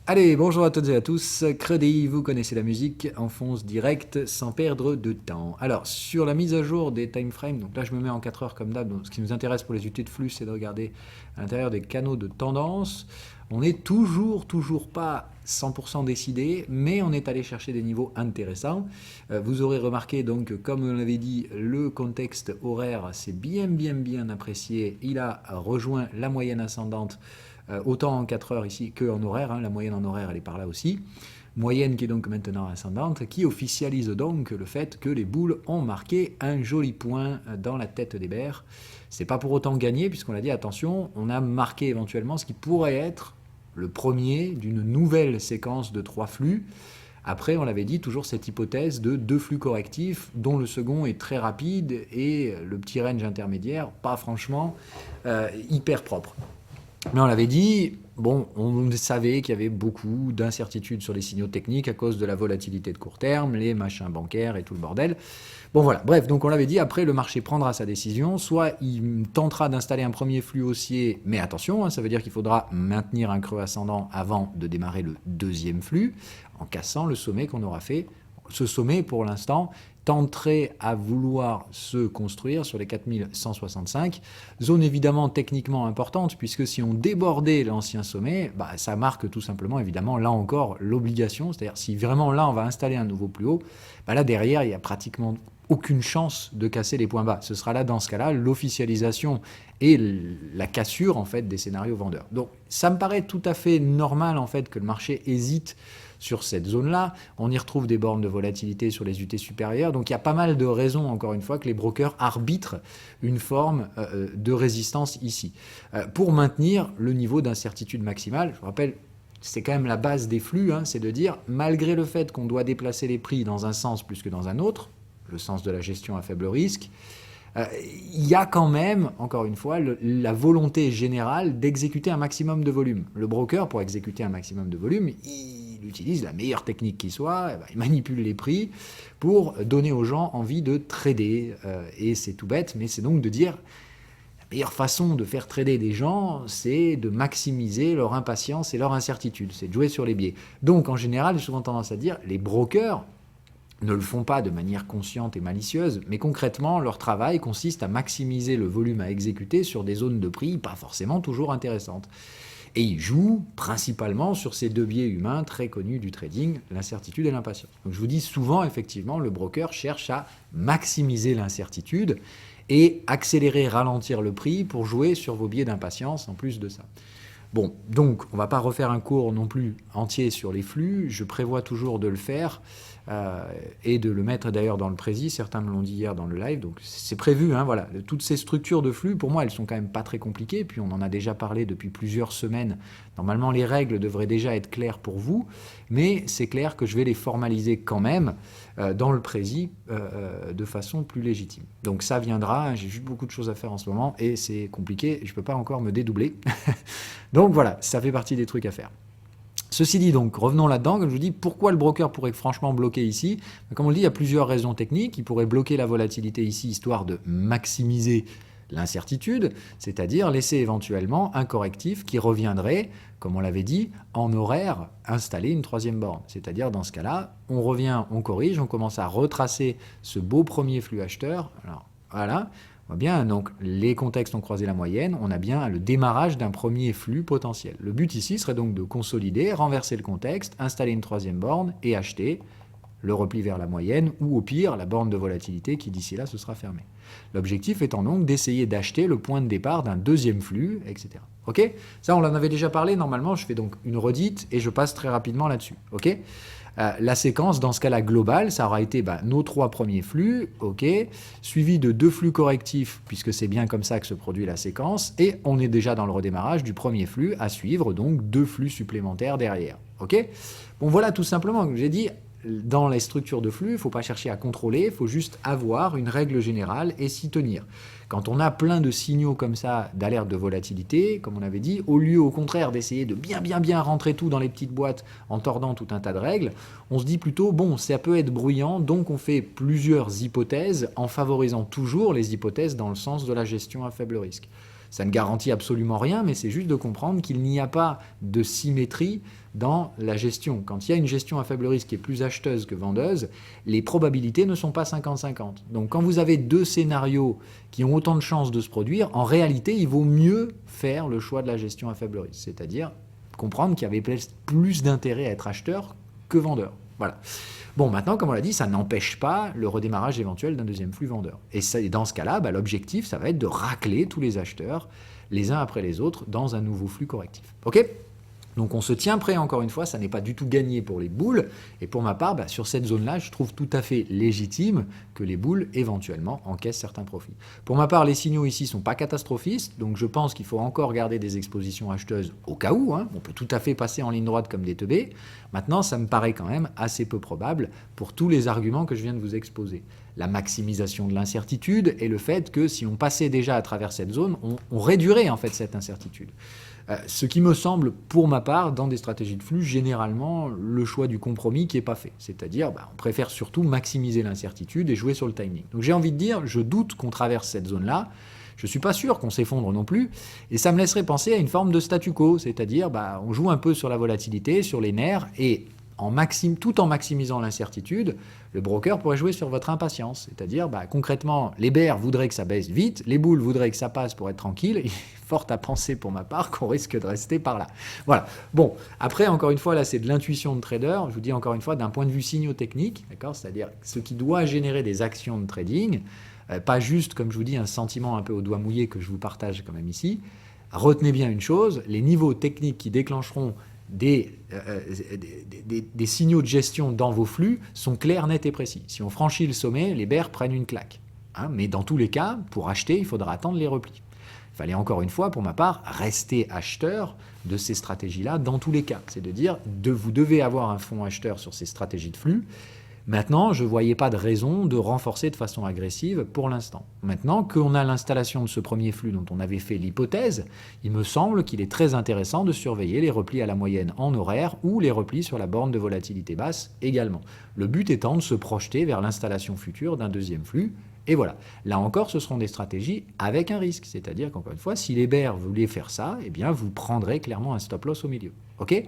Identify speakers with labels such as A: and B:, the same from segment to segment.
A: Allez, bonjour à toutes et à tous. Crédit, vous connaissez la musique, on fonce direct sans perdre de temps. Alors, sur la mise à jour des time frames, donc là je me mets en 4 heures comme d'hab, donc ce qui nous intéresse pour les unités de flux, c'est de regarder à l'intérieur des canaux de tendance. On n'est toujours pas 100% décidé, mais on est allé chercher des niveaux intéressants. Vous aurez remarqué donc, comme on l'avait dit, le contexte horaire s'est bien apprécié. Il a rejoint la moyenne ascendante autant en 4 heures ici qu'en horaire, hein, la moyenne en horaire elle est par là aussi. Moyenne qui est donc maintenant ascendante, qui officialise donc le fait que les boules ont marqué un joli point dans la tête des bears. C'est pas pour autant gagné, puisqu'on l'a dit, attention, on a marqué éventuellement ce qui pourrait être le premier d'une nouvelle séquence de 3 flux. Après, on l'avait dit, toujours cette hypothèse de 2 flux correctifs, dont le second est très rapide et le petit range intermédiaire, pas franchement hyper propre. Mais on l'avait dit, bon, on savait qu'il y avait beaucoup d'incertitudes sur les signaux techniques à cause de la volatilité de court terme, les machins bancaires et tout le bordel. Bon voilà, bref, donc on l'avait dit, après le marché prendra sa décision, soit il tentera d'installer un premier flux haussier, mais attention, hein, ça veut dire qu'il faudra maintenir un creux ascendant avant de démarrer le deuxième flux, en cassant le sommet qu'on aura fait. Ce sommet, pour l'instant, tenterait à vouloir se construire sur les 4165. Zone évidemment techniquement importante, puisque si on débordait l'ancien sommet, ça marque tout simplement, évidemment, là encore, l'obligation. C'est-à-dire, si vraiment là, on va installer un nouveau plus haut, là, derrière, il n'y a pratiquement aucune chance de casser les points bas. Ce sera là, dans ce cas-là, l'officialisation et la cassure, en fait, des scénarios vendeurs. Donc, ça me paraît tout à fait normal, en fait, que le marché hésite sur cette zone-là. On y retrouve des bornes de volatilité sur les UT supérieures. Donc il y a pas mal de raisons, encore une fois, que les brokers arbitrent une forme de résistance ici. Pour maintenir le niveau d'incertitude maximale, je vous rappelle, c'est quand même la base des flux, hein, c'est de dire, malgré le fait qu'on doit déplacer les prix dans un sens plus que dans un autre, le sens de la gestion à faible risque, il y a quand même, encore une fois, la volonté générale d'exécuter un maximum de volume. Le broker, pour exécuter un maximum de volume, il utilise la meilleure technique qui soit, il manipule les prix pour donner aux gens envie de trader. Et c'est tout bête, mais c'est donc de dire, la meilleure façon de faire trader des gens, c'est de maximiser leur impatience et leur incertitude, c'est de jouer sur les biais. Donc en général, j'ai souvent tendance à dire, les brokers ne le font pas de manière consciente et malicieuse, mais concrètement, leur travail consiste à maximiser le volume à exécuter sur des zones de prix pas forcément toujours intéressantes. Et ils jouent principalement sur ces deux biais humains très connus du trading, l'incertitude et l'impatience. Donc je vous dis souvent, effectivement, le broker cherche à maximiser l'incertitude et accélérer, ralentir le prix pour jouer sur vos biais d'impatience en plus de ça. Bon, donc on ne va pas refaire un cours non plus entier sur les flux, je prévois toujours de le faire et de le mettre d'ailleurs dans le précis, certains me l'ont dit hier dans le live, donc c'est prévu, hein, voilà. Toutes ces structures de flux, pour moi, elles sont quand même pas très compliquées, puis on en a déjà parlé depuis plusieurs semaines, normalement les règles devraient déjà être claires pour vous, mais c'est clair que je vais les formaliser quand même dans le précis de façon plus légitime. Donc ça viendra, hein, j'ai juste beaucoup de choses à faire en ce moment, et c'est compliqué, je ne peux pas encore me dédoubler. Donc voilà, ça fait partie des trucs à faire. Ceci dit, donc, revenons là-dedans, comme je vous dis, pourquoi le broker pourrait franchement bloquer ici? Comme on le dit, il y a plusieurs raisons techniques. Il pourrait bloquer la volatilité ici, histoire de maximiser l'incertitude, c'est-à-dire laisser éventuellement un correctif qui reviendrait, comme on l'avait dit, en horaire, installer une troisième borne. C'est-à-dire, dans ce cas-là, on revient, on corrige, on commence à retracer ce beau premier flux acheteur. Alors, voilà. On voit bien, donc les contextes ont croisé la moyenne, on a bien le démarrage d'un premier flux potentiel. Le but ici serait donc de consolider, renverser le contexte, installer une troisième borne et acheter le repli vers la moyenne ou au pire la borne de volatilité qui d'ici là se sera fermée. L'objectif étant donc d'essayer d'acheter le point de départ d'un deuxième flux, etc. Ok? Ça on en avait déjà parlé, normalement je fais donc une redite et je passe très rapidement là-dessus. Ok? La séquence, dans ce cas-là globale, ça aura été nos 3 premiers flux, ok, suivi de 2 flux correctifs, puisque c'est bien comme ça que se produit la séquence, et on est déjà dans le redémarrage du premier flux, à suivre donc 2 flux supplémentaires derrière. Ok? Bon voilà tout simplement, comme j'ai dit, dans les structures de flux, il ne faut pas chercher à contrôler, il faut juste avoir une règle générale et s'y tenir. Quand on a plein de signaux comme ça d'alerte de volatilité, comme on avait dit, au lieu au contraire d'essayer de bien rentrer tout dans les petites boîtes en tordant tout un tas de règles, on se dit plutôt, bon, ça peut être bruyant, donc on fait plusieurs hypothèses en favorisant toujours les hypothèses dans le sens de la gestion à faible risque. Ça ne garantit absolument rien, mais c'est juste de comprendre qu'il n'y a pas de symétrie dans la gestion. Quand il y a une gestion à faible risque qui est plus acheteuse que vendeuse, les probabilités ne sont pas 50-50. Donc quand vous avez deux scénarios qui ont autant de chances de se produire, en réalité, il vaut mieux faire le choix de la gestion à faible risque, c'est-à-dire comprendre qu'il y avait plus d'intérêt à être acheteur que vendeur. Voilà. Bon, maintenant, comme on l'a dit, ça n'empêche pas le redémarrage éventuel d'un deuxième flux vendeur. Et dans ce cas-là, l'objectif, ça va être de racler tous les acheteurs, les uns après les autres, dans un nouveau flux correctif. OK ? Donc on se tient prêt, encore une fois, ça n'est pas du tout gagné pour les boules. Et pour ma part, sur cette zone-là, je trouve tout à fait légitime que les boules, éventuellement, encaissent certains profits. Pour ma part, les signaux ici ne sont pas catastrophistes, donc je pense qu'il faut encore garder des expositions acheteuses au cas où. On peut tout à fait passer en ligne droite comme des teubés. Maintenant, ça me paraît quand même assez peu probable pour tous les arguments que je viens de vous exposer. La maximisation de l'incertitude et le fait que si on passait déjà à travers cette zone, on réduirait en fait cette incertitude. Ce qui me semble, pour ma part, dans des stratégies de flux, généralement le choix du compromis qui n'est pas fait. C'est-à-dire, on préfère surtout maximiser l'incertitude et jouer sur le timing. Donc j'ai envie de dire, je doute qu'on traverse cette zone-là. Je ne suis pas sûr qu'on s'effondre non plus. Et ça me laisserait penser à une forme de statu quo. C'est-à-dire, on joue un peu sur la volatilité, sur les nerfs, et tout en maximisant l'incertitude, le broker pourrait jouer sur votre impatience. C'est-à-dire, concrètement, les bears voudraient que ça baisse vite, les boules voudraient que ça passe pour être tranquille. Il est fort à penser, pour ma part, qu'on risque de rester par là. Voilà. Bon, après, encore une fois, là, c'est de l'intuition de trader. Je vous dis encore une fois, d'un point de vue signotechnique, d'accord, c'est-à-dire ce qui doit générer des actions de trading, pas juste, comme je vous dis, un sentiment un peu au doigt mouillé que je vous partage quand même ici. Retenez bien une chose, les niveaux techniques qui déclencheront des signaux de gestion dans vos flux sont clairs, nets et précis. Si on franchit le sommet, les bears prennent une claque. Mais dans tous les cas, pour acheter, il faudra attendre les replis. Il fallait encore une fois, pour ma part, rester acheteur de ces stratégies-là dans tous les cas. C'est de dire, vous devez avoir un fonds acheteur sur ces stratégies de flux. Maintenant, je ne voyais pas de raison de renforcer de façon agressive pour l'instant. Maintenant qu'on a l'installation de ce premier flux dont on avait fait l'hypothèse, il me semble qu'il est très intéressant de surveiller les replis à la moyenne en horaire ou les replis sur la borne de volatilité basse également. Le but étant de se projeter vers l'installation future d'un deuxième flux. Et voilà. Là encore, ce seront des stratégies avec un risque. C'est-à-dire qu'encore une fois, si les bears voulaient faire ça, eh bien, vous prendrez clairement un stop loss au milieu. OK ?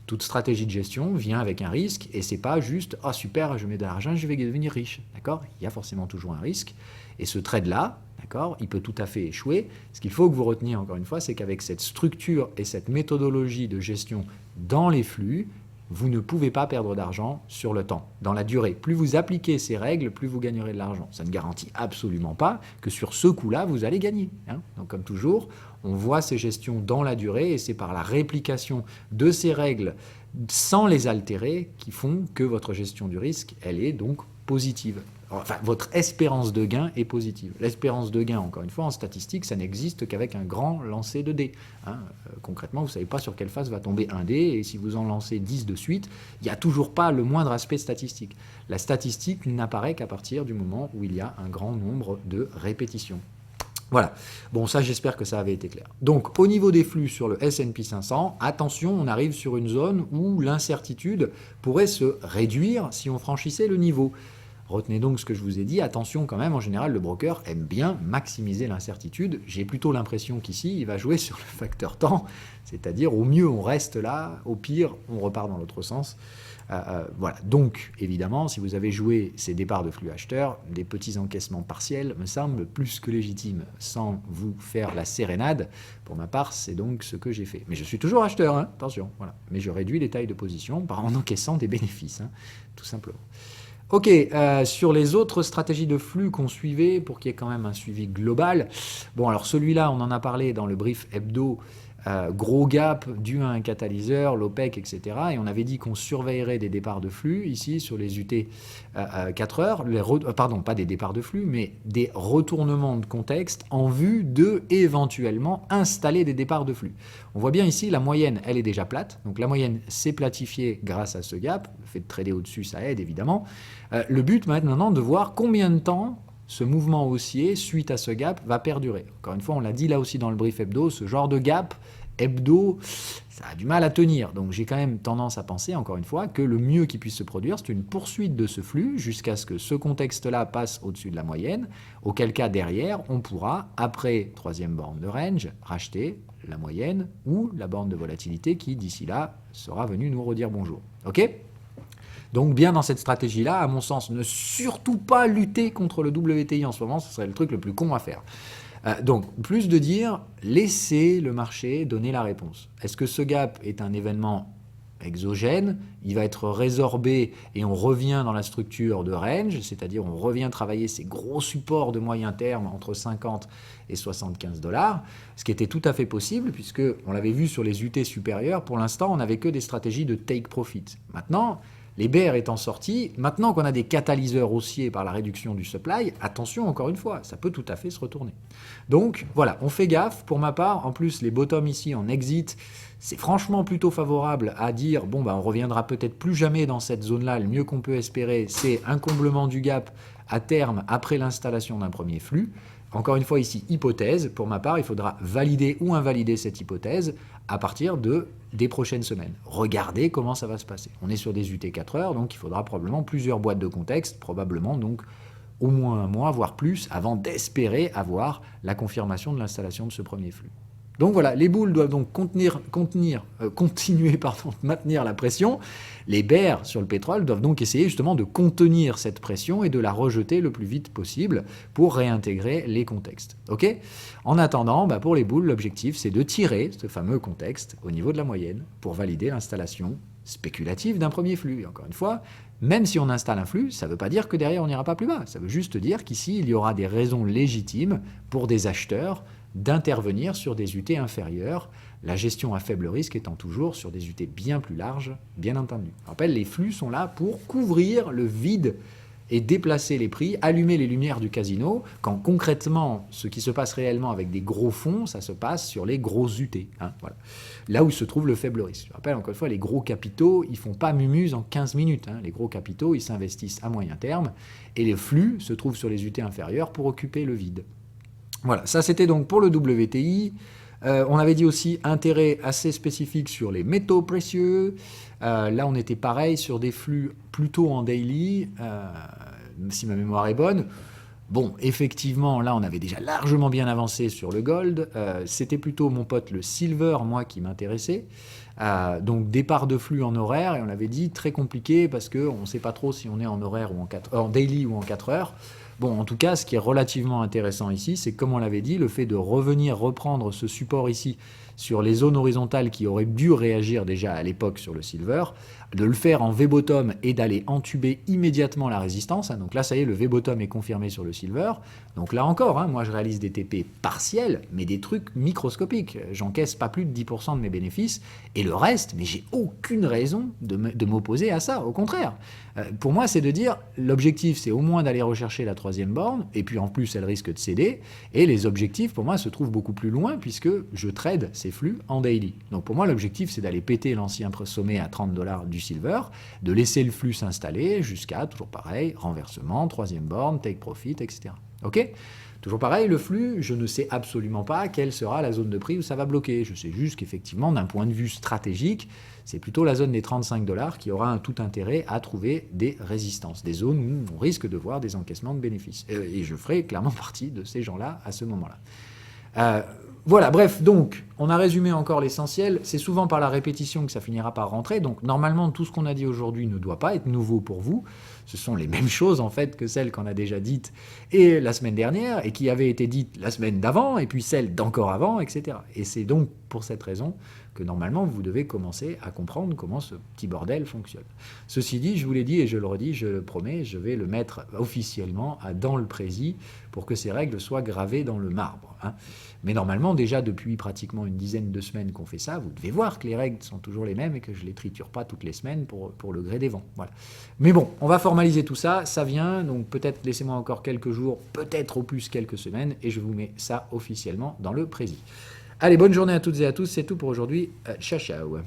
A: Toute stratégie de gestion vient avec un risque et c'est pas juste « Ah super, je mets de l'argent, je vais devenir riche ». D'accord ? Il y a forcément toujours un risque. Et ce trade-là, d'accord, il peut tout à fait échouer. Ce qu'il faut que vous reteniez encore une fois, c'est qu'avec cette structure et cette méthodologie de gestion dans les flux, vous ne pouvez pas perdre d'argent sur le temps, dans la durée. Plus vous appliquez ces règles, plus vous gagnerez de l'argent. Ça ne garantit absolument pas que sur ce coup-là, vous allez gagner. Donc comme toujours, on voit ces gestions dans la durée et c'est par la réplication de ces règles sans les altérer qui font que votre gestion du risque, elle est donc positive. Enfin, votre espérance de gain est positive. L'espérance de gain, encore une fois, en statistique, ça n'existe qu'avec un grand lancer de dés. Concrètement, vous ne savez pas sur quelle face va tomber un dé, et si vous en lancez 10 de suite, il n'y a toujours pas le moindre aspect statistique. La statistique n'apparaît qu'à partir du moment où il y a un grand nombre de répétitions. Voilà. Bon, ça, j'espère que ça avait été clair. Donc, au niveau des flux sur le S&P 500, attention, on arrive sur une zone où l'incertitude pourrait se réduire si on franchissait le niveau. Retenez donc ce que je vous ai dit, attention quand même, en général, le broker aime bien maximiser l'incertitude. J'ai plutôt l'impression qu'ici, il va jouer sur le facteur temps, c'est-à-dire au mieux on reste là, au pire on repart dans l'autre sens. Voilà. Donc, évidemment, si vous avez joué ces départs de flux acheteurs, des petits encaissements partiels me semblent plus que légitimes, sans vous faire la sérénade. Pour ma part, c'est donc ce que j'ai fait. Mais je suis toujours acheteur, attention. Voilà. Mais je réduis les tailles de position en encaissant des bénéfices, tout simplement. Ok, sur les autres stratégies de flux qu'on suivait, pour qu'il y ait quand même un suivi global, bon alors celui-là, on en a parlé dans le brief hebdo, gros gap dû à un catalyseur, l'OPEC, etc. Et on avait dit qu'on surveillerait des départs de flux, ici, sur les UT 4 heures, pardon, pas des départs de flux, mais des retournements de contexte en vue de, éventuellement, installer des départs de flux. On voit bien ici, la moyenne, elle est déjà plate, donc la moyenne s'est platifiée grâce à ce gap, le fait de trader au-dessus, ça aide, évidemment. Le but, maintenant, de voir combien de temps ce mouvement haussier, suite à ce gap, va perdurer. Encore une fois, on l'a dit là aussi dans le brief hebdo, ce genre de gap hebdo, ça a du mal à tenir. Donc j'ai quand même tendance à penser, encore une fois, que le mieux qui puisse se produire, c'est une poursuite de ce flux jusqu'à ce que ce contexte-là passe au-dessus de la moyenne, auquel cas derrière, on pourra, après troisième borne de range, racheter la moyenne ou la borne de volatilité qui, d'ici là, sera venue nous redire bonjour. OK ? Donc bien dans cette stratégie-là, à mon sens, ne surtout pas lutter contre le WTI en ce moment, ce serait le truc le plus con à faire. Donc, plus de dire, laissez le marché donner la réponse. Est-ce que ce gap est un événement exogène, il va être résorbé et on revient dans la structure de range, c'est-à-dire on revient travailler ces gros supports de moyen terme entre 50 et 75 $, ce qui était tout à fait possible puisque on l'avait vu sur les UT supérieurs, pour l'instant on n'avait que des stratégies de take profit. Maintenant, les bears étant sortis, maintenant qu'on a des catalyseurs haussiers par la réduction du supply, attention encore une fois, ça peut tout à fait se retourner. Donc voilà, on fait gaffe. Pour ma part, en plus les bottoms ici en exit, c'est franchement plutôt favorable à dire, bon on reviendra peut-être plus jamais dans cette zone-là, le mieux qu'on peut espérer, c'est un comblement du gap à terme après l'installation d'un premier flux. Encore une fois ici, hypothèse, pour ma part, il faudra valider ou invalider cette hypothèse à partir des prochaines semaines. Regardez comment ça va se passer. On est sur des UT 4 heures, donc il faudra probablement plusieurs boîtes de contexte, probablement donc au moins un mois, voire plus, avant d'espérer avoir la confirmation de l'installation de ce premier flux. Donc voilà, les boules doivent donc continuer, maintenir la pression. Les bears sur le pétrole doivent donc essayer justement de contenir cette pression et de la rejeter le plus vite possible pour réintégrer les contextes. Ok ? En attendant, pour les boules, l'objectif c'est de tirer ce fameux contexte au niveau de la moyenne pour valider l'installation spéculative d'un premier flux. Et encore une fois, même si on installe un flux, ça ne veut pas dire que derrière on n'ira pas plus bas. Ça veut juste dire qu'ici, il y aura des raisons légitimes pour des acheteurs d'intervenir sur des UT inférieures, la gestion à faible risque étant toujours sur des UT bien plus larges, bien entendu. Je rappelle, les flux sont là pour couvrir le vide et déplacer les prix, allumer les lumières du casino, quand concrètement, ce qui se passe réellement avec des gros fonds, ça se passe sur les gros UT. Voilà. Là où se trouve le faible risque. Je rappelle encore une fois, les gros capitaux, ils ne font pas mumuse en 15 minutes. Les gros capitaux, ils s'investissent à moyen terme, et les flux se trouvent sur les UT inférieures pour occuper le vide. Voilà, ça c'était donc pour le WTI. On avait dit aussi intérêt assez spécifique sur les métaux précieux. Là, on était pareil sur des flux plutôt en daily, si ma mémoire est bonne. Bon, effectivement, là, on avait déjà largement bien avancé sur le gold. C'était plutôt mon pote le silver, moi, qui m'intéressait. Donc, départ de flux en horaire, et on l'avait dit, très compliqué parce qu'on ne sait pas trop si on est en horaire ou en daily ou en 4 heures. Bon, en tout cas, ce qui est relativement intéressant ici, c'est comme on l'avait dit, le fait de reprendre ce support ici sur les zones horizontales qui auraient dû réagir déjà à l'époque sur le silver, de le faire en V-bottom et d'aller entuber immédiatement la résistance. Donc là, ça y est, le V-bottom est confirmé sur le silver. Donc là encore, moi je réalise des TP partiels, mais des trucs microscopiques. J'encaisse pas plus de 10% de mes bénéfices, et le reste, mais j'ai aucune raison de m'opposer à ça, au contraire. Pour moi, c'est de dire, l'objectif, c'est au moins d'aller rechercher la troisième borne, et puis en plus, elle risque de céder, et les objectifs, pour moi, se trouvent beaucoup plus loin, puisque je trade ces flux en daily. Donc pour moi, l'objectif, c'est d'aller péter l'ancien sommet à 30 $ du silver, de laisser le flux s'installer jusqu'à, toujours pareil, renversement, troisième borne, take profit, etc. Ok ? Toujours pareil, le flux, je ne sais absolument pas quelle sera la zone de prix où ça va bloquer. Je sais juste qu'effectivement, d'un point de vue stratégique, c'est plutôt la zone des 35 $ qui aura un tout intérêt à trouver des résistances, des zones où on risque de voir des encaissements de bénéfices. Et je ferai clairement partie de ces gens-là à ce moment-là. Voilà, bref, donc, on a résumé encore l'essentiel. C'est souvent par la répétition que ça finira par rentrer. Donc, normalement, tout ce qu'on a dit aujourd'hui ne doit pas être nouveau pour vous. Ce sont les mêmes choses, en fait, que celles qu'on a déjà dites et la semaine dernière, et qui avaient été dites la semaine d'avant, et puis celles d'encore avant, etc. Et c'est donc pour cette raison que, normalement, vous devez commencer à comprendre comment ce petit bordel fonctionne. Ceci dit, je vous l'ai dit et je le redis, je le promets, je vais le mettre officiellement dans le prési pour que ces règles soient gravées dans le marbre. Mais normalement, déjà depuis pratiquement une dizaine de semaines qu'on fait ça, vous devez voir que les règles sont toujours les mêmes et que je ne les triture pas toutes les semaines pour le gré des vents. Voilà. Mais bon, on va formaliser tout ça, ça vient, donc peut-être laissez-moi encore quelques jours, peut-être au plus quelques semaines, et je vous mets ça officiellement dans le prési. Allez, bonne journée à toutes et à tous, c'est tout pour aujourd'hui. Ciao, ciao.